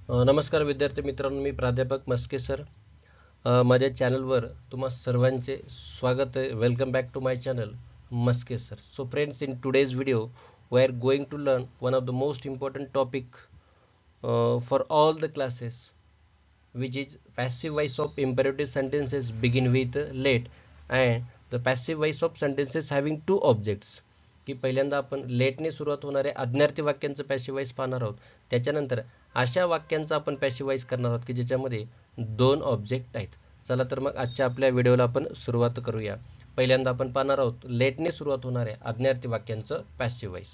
नमस्कार विद्यार्थी मित्रांनो, मी प्राध्यापक मस्के सर. माझ्या चॅनलवर तुम्हा सर्वांचे स्वागत आहे. Welcome back to my channel Maske sir. So friends, in today's video we are going to learn one of the most important topic for all the classes, which is passive voice of imperative sentences begin with let and the passive voice of sentences having two objects. की पहिल्यांदा आपण लेटने सुरुवात होणाऱ्या आज्ञार्थी वाक्यांचं passive voice पाहणार आहोत. त्याच्यानंतर अशा वाक्यांचं आपण पॅसिव्ह वॉइस करणार आहोत की ज्याच्यामध्ये दोन ऑब्जेक्ट आहेत. चला तर मग आजच्या आपल्या व्हिडिओला आपण सुरुवात करूया. पहिल्यांदा आपण पाहणार आहोत लेटने सुरुवात होणाऱ्या आज्ञार्थी वाक्यांचं पॅसिव्ह वॉइस.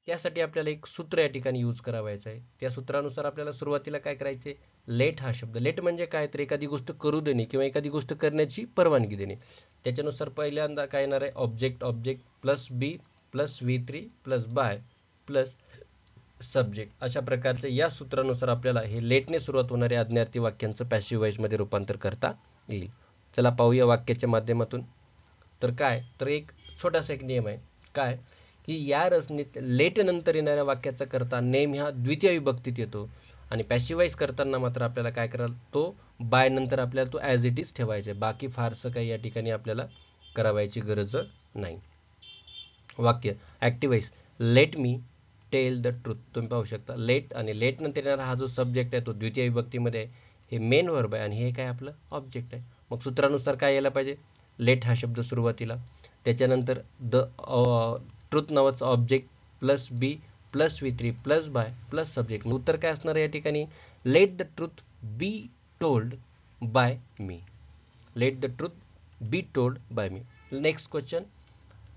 त्यासाठी आपल्याला एक सूत्र या ठिकाणी यूज करावायचं आहे. त्या सूत्रानुसार आपल्याला सुरुवातीला काय करायचे, लेट हा शब्द, लेट म्हणजे काय तर एखादी गोष्ट करू देणे किंवा एखादी गोष्ट करण्याची परवानगी देणे. त्याच्यानुसार पहिल्यांदा काय येणार आहे, object, object plus B plus V3 plus by plus subject. अशा प्रकारचे या सूत्रानुसार आपल्याला हे लेटने सुरुवात होणाऱ्या आज्ञार्थी वाक्यांचं पॅसिव्ह वॉइसमध्ये रूपांतर करता येईल. चला पाहूया वाक्याच्या माध्यमातून. तर काय तर एक छोटासा एक नियम आहे, काय की या रचनेत लेट नंतर येणाऱ्या वाक्याचा करता नेम ह्या द्वितीय विभक्तीत येतो आणि पॅसिवाइज करताना मात्र आपल्याला काय कराल, तो बाय नंतर आपल्याला तो ॲज इट इज ठेवायचा आहे. बाकी फारसं काही या ठिकाणी आपल्याला करावायची गरज नाही. वाक्य activise, let me tell the truth. तुम्ही पाहू शकता लेट आणि लेट नंतर येणारा हा जो सब्जेक्ट आहे तो द्वितीय विभक्तीमध्ये आहे. हे मेन वर्ब आहे आणि हे काय आपलं ऑब्जेक्ट आहे. मग सूत्रानुसार काय यायला पाहिजे, लेट हा शब्द सुरुवातीला, त्याच्यानंतर द ट्रूथ नावाचं object plus B plus V3 plus by plus subject. उत्तर काय असणार आहे या ठिकाणी, let the truth be told by me. Let the truth be told by me. Next question,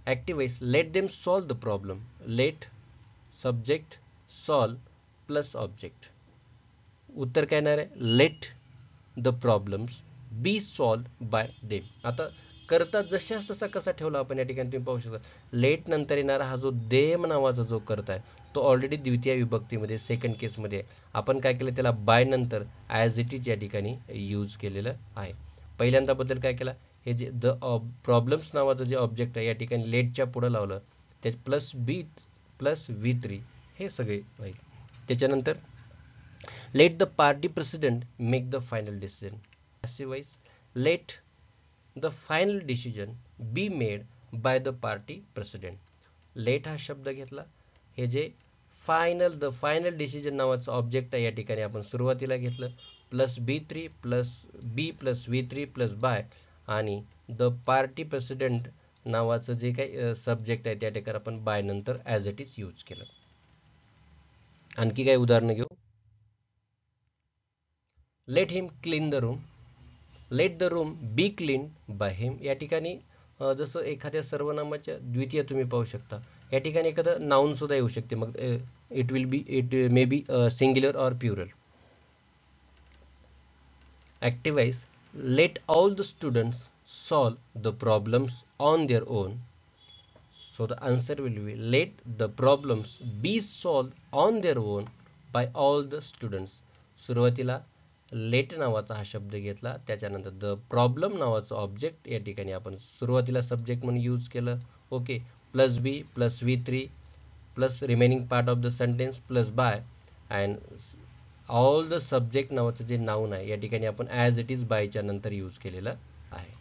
activise, let them solve the problem. Let subject solve plus object. उत्तर काय येणार आहे, let the problems be solved by them. आता करता जशाच तसा कसा ठेवला आपण या ठिकाणी तुम्ही पाहू शकता. लेट नंतर येणारा हा जो देम नावाचा जो करता आहे तो ऑलरेडी द्वितीय विभक्तीमध्ये सेकंड केसमध्ये आहे. आपण काय केलं, त्याला बाय नंतर ॲज इट इज या ठिकाणी यूज केलेलं आहे. पहिल्यांदा बद्दल काय केला, हे जे द प्रॉब्लेम्स नावाचं जे ऑब्जेक्ट आहे या ठिकाणी लेटच्या पुढं लावलं, ते प्लस बी प्लस V3 हे सगळे होईल. त्याच्यानंतर let the party president make the final decision. Passivise, let the final decision be made by the party president. Let हा शब्द घेतला, हे जे फायनल द फायनल डिसिजन नावाचं ऑब्जेक्ट आहे या ठिकाणी आपण सुरुवातीला घेतलं, plus B3 plus B plus V3 plus by आणि द पार्टी प्रेसिडेंट नावाचं जे काही सब्जेक्ट आहे त्या ठिकाणी आपण बाय नंतर ॲज इट इज यूज केलं. आणखी काही उदाहरणं घेऊ. Let him clean the room. Let the room B clean by him. या ठिकाणी जसं एखाद्या सर्वनामाच्या द्वितीय तुम्ही पाहू शकता, या ठिकाणी एखादं नाउन सुद्धा येऊ शकते. मग it may be singular or plural. Activise, let all the students solve the problems on their own. So the answer will be, let the problems be solved on their own by all the students. सुरुवातीला late नावाचा हा शब्द घेतला, त्याच्यानंतर the problem नावाचं object या ठिकाणी आपण सुरुवातीला सब्जेक्ट म्हणून यूज केलं. Okay, plus B plus V3 plus remaining part of the sentence plus by and all the subject नावाचं जे नाऊन आहे या ठिकाणी आपण ॲज इट इज बायच्या नंतर यूज केलेलं आहे.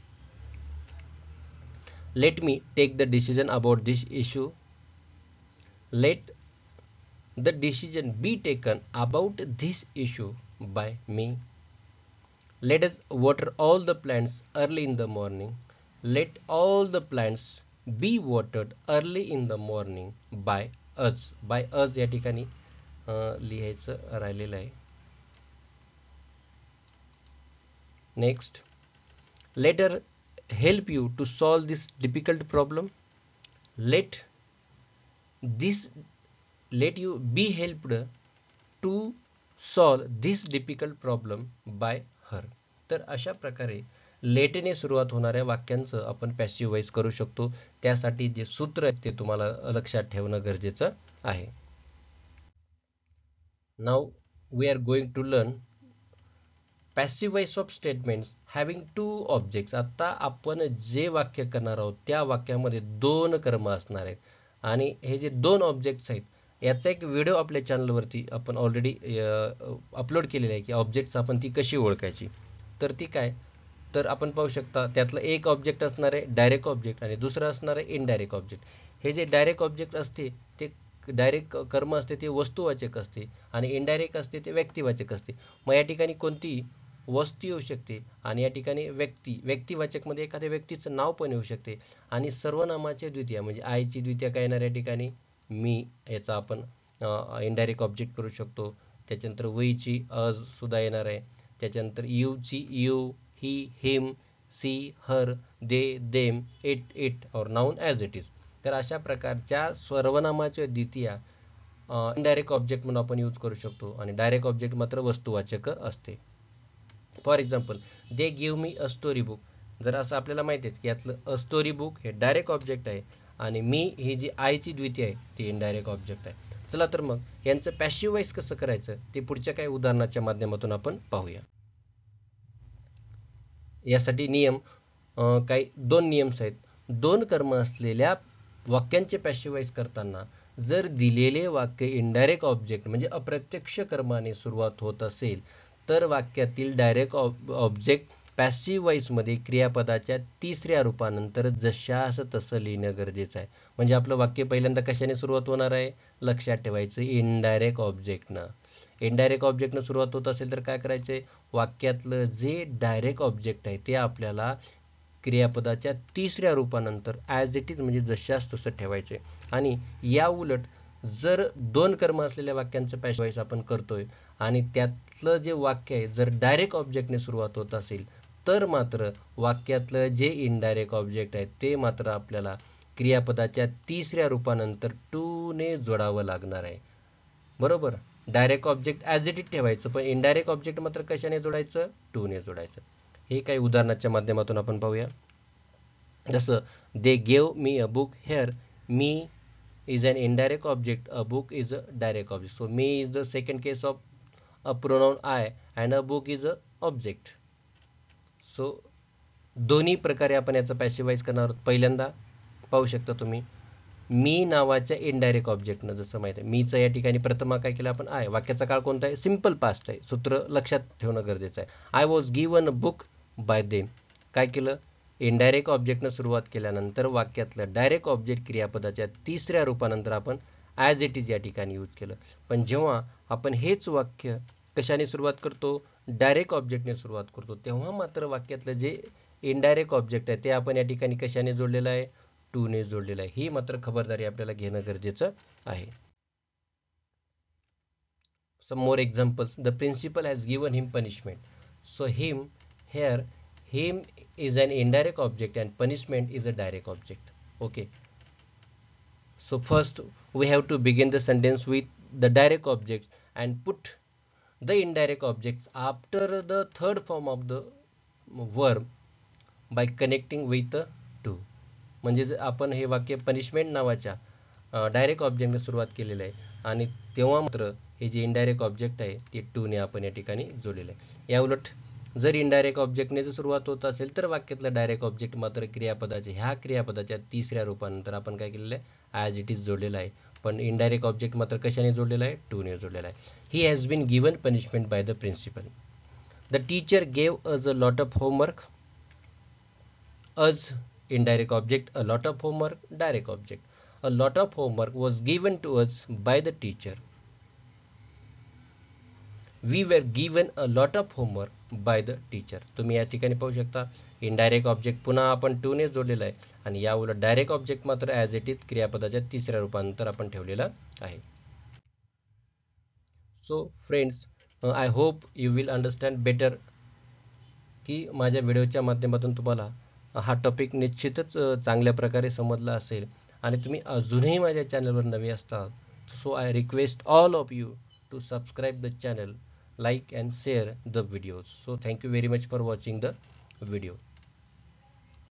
Let me take the decision about this issue. Let the decision be taken about this issue by me. Let us water all the plants early in the morning. Let all the plants be watered early in the morning by us. By us या ठिकाणी लिहायचं राहिलेलं आहे. Next, let her help you to solve this difficult problem. Let you be helped to solve this difficult problem by her. तर अशा प्रकारे लेटने सुरुवात होणाऱ्या वाक्यांचं आपण पॅसिव्ह वॉइस करू शकतो. त्यासाठी जे सूत्र आहे ते तुम्हाला लक्षात ठेवणं गरजेचं आहे. Now we are going to learn passive voice of statements having two objects. आता आपण जे वाक्य करणार आहोत त्या वाक्यामध्ये दोन कर्म असणार आहेत आणि हे जे दोन ऑब्जेक्ट्स आहेत याचा एक व्हिडिओ आपल्या चॅनलवरती आपण ऑलरेडी अपलोड केलेला आहे की ऑब्जेक्ट्स आपण ती कशी ओळखायची. तर ती काय, तर आपण पाहू शकता त्यातलं एक ऑब्जेक्ट असणार आहे डायरेक्ट ऑब्जेक्ट आणि दुसरं असणार आहे इनडायरेक्ट ऑब्जेक्ट. हे जे डायरेक्ट ऑब्जेक्ट असते ते डायरेक्ट कर्म असते ते वस्तुवाचक असते आणि इनडायरेक्ट असते ते व्यक्तिवाचक असते. मग या ठिकाणी कोणती वस्तू येऊ शकते आणि या ठिकाणी व्यक्तिवाचकमध्ये एखाद्या व्यक्तीचं नाव पण येऊ शकते आणि सर्वनामाचे द्वितीय म्हणजे आयची द्वितीय काय येणार या ठिकाणी मी, याचा आपण इनडायरेक्ट ऑब्जेक्ट करू शकतो. त्याच्यानंतर वहीची अज सुद्धा येणार आहे. त्याच्यानंतर यूची you, he, him, she, her, they, them, it or noun as it is. तर अशा प्रकारच्या सर्वनामाचे द्वितीय इनडायरेक्ट ऑब्जेक्ट म्हणून आपण यूज करू शकतो आणि डायरेक्ट ऑब्जेक्ट मात्र वस्तुवाचक असते. For example they give me a story book. जर असं आपल्याला माहिती आहे की यातलं अ स्टोरी बुक हे डायरेक्ट ऑब्जेक्ट आहे आणि मी ही जी आयची द्वितीय आहे ती इनडायरेक्ट ऑब्जेक्ट आहे. चला तर मग यांचं पॅसिव्हाइज कसं करायचं ते पुढच्या काही उदाहरणाच्या माध्यमातून आपण पाहूया. यासाठी नियम काही दोन नियम्स आहेत. दोन कर्म असलेल्या वाक्यांचे पॅसिव्हाइज करताना जर दिलेले वाक्य इनडायरेक्ट ऑब्जेक्ट म्हणजे अप्रत्यक्ष कर्माने सुरुवात होत असेल तर वाक्यातील डायरेक्ट ऑब्जेक्ट पॅसिव्ह वॉइसमध्ये क्रियापदाच्या तिसऱ्या रूपानंतर जशास तसं लिहिणं गरजेचं आहे. म्हणजे आपलं वाक्य पहिल्यांदा कशाने सुरुवात होणार आहे, लक्षात ठेवायचं इनडायरेक्ट ऑब्जेक्टनं. इनडायरेक्ट ऑब्जेक्टनं सुरुवात होत असेल तर काय करायचं, वाक्यातलं जे डायरेक्ट ऑब्जेक्ट आहे ते आपल्याला क्रियापदाच्या तिसऱ्या रूपानंतर ॲज इट इज म्हणजे जशास तसं ठेवायचे. आणि या उलट जर दोन कर्म असलेल्या वाक्यांचं पॅसिव्ह आपण करतोय आणि त्यातलं जे वाक्य आहे जर डायरेक्ट ऑब्जेक्टने सुरुवात होत असेल तर मात्र वाक्यातलं जे इनडायरेक्ट ऑब्जेक्ट आहे ते मात्र आपल्याला क्रियापदाच्या तिसऱ्या रूपानंतर टू ने जोडावं लागणार आहे. बरोबर, direct object as it is ठेवायचं पण इनडायरेक्ट ऑब्जेक्ट मात्र कशाने जोडायचं, टू ने जोडायचं. हे काही उदाहरणाच्या माध्यमातून आपण पाहूया. जसं they gave me a book, hair me is an indirect object, a book is a direct object. So me is the second case of a pronoun I and a book is a object. So दोन्ही प्रकारे आपण याचं पॅसिव्हाइज करणार आहोत. पहिल्यांदा पाहू शकता तुम्ही मी नावाच्या इनडायरेक्ट ऑब्जेक्टनं, जसं माहिती आहे मीचं या ठिकाणी प्रथमा काय केलं आपण आहे. वाक्याचा काळ कोणता आहे, सिम्पल पास्ट आहे. सूत्र लक्षात ठेवणं गरजेचं आहे. I was given a book by them. काय केलं, इनडायरेक्ट ऑब्जेक्टनं सुरुवात केल्यानंतर वाक्यातलं डायरेक्ट ऑब्जेक्ट क्रियापदाच्या तिसऱ्या रूपानंतर आपण ॲज इट इज या ठिकाणी यूज केलं. पण जेव्हा आपण हेच वाक्य कशाने सुरुवात करतो, डायरेक्ट ऑब्जेक्टने सुरुवात करतो, तेव्हा मात्र वाक्यातलं जे इनडायरेक्ट ऑब्जेक्ट आहे ते आपण या ठिकाणी कशाने जोडलेलं आहे, टू ने जोडलेलं आहे. ही मात्र खबरदारी आपल्याला घेणं गरजेचं आहे. Some more examples. The principal has given him punishment. So him here, him is an indirect object and punishment is a direct object. Okay, so first we have to begin the sentence with the direct objects and put the indirect objects after the third form of the verb by connecting with the to. म्हणजे आपण हे वाक्य punishment नावाच्या direct ऑब्जेक्टने सुरुवात केलेलं आहे आणि तेव्हा मात्र हे जे इनडायरेक्ट ऑब्जेक्ट आहे ते टू ने आपण या ठिकाणी जोडलेलं आहे. या उलट जर इनडायरेक्ट ऑब्जेक्टने जर सुरुवात होत असेल तर वाक्यातलं डायरेक्ट ऑब्जेक्ट मात्र ह्या क्रियापदाच्या तिसऱ्या रूपानंतर आपण काय केलेलं आहे, ॲज इट इज जोडलेलं आहे. पण इनडायरेक्ट ऑब्जेक्ट मात्र कशाने जोडलेला आहे, टू ने जोडलेला आहे. He has been given punishment by the principal. The teacher gave us a lot of homework. Us indirect object, a lot of homework direct object. A lot of homework was given to us by the teacher. We were given a lot of homework by the teacher. तुम्ही या ठिकाणी पाहू शकता indirect object पुन्हा आपण to ने जोडलेला आहे आणि या उलट डायरेक्ट ऑब्जेक्ट मात्र ॲज इट इज क्रियापदाच्या तिसऱ्या रूपानंतर आपण ठेवलेला आहे. So friends, I hope you will understand better की माझ्या व्हिडिओच्या माध्यमातून तुम्हाला हा टॉपिक निश्चितच चांगल्या प्रकारे समजला असेल आणि तुम्ही अजूनही माझ्या चॅनलवर नवे असतात so I request all of you to subscribe the channel, like and share the videos. So thank you very much for watching the video.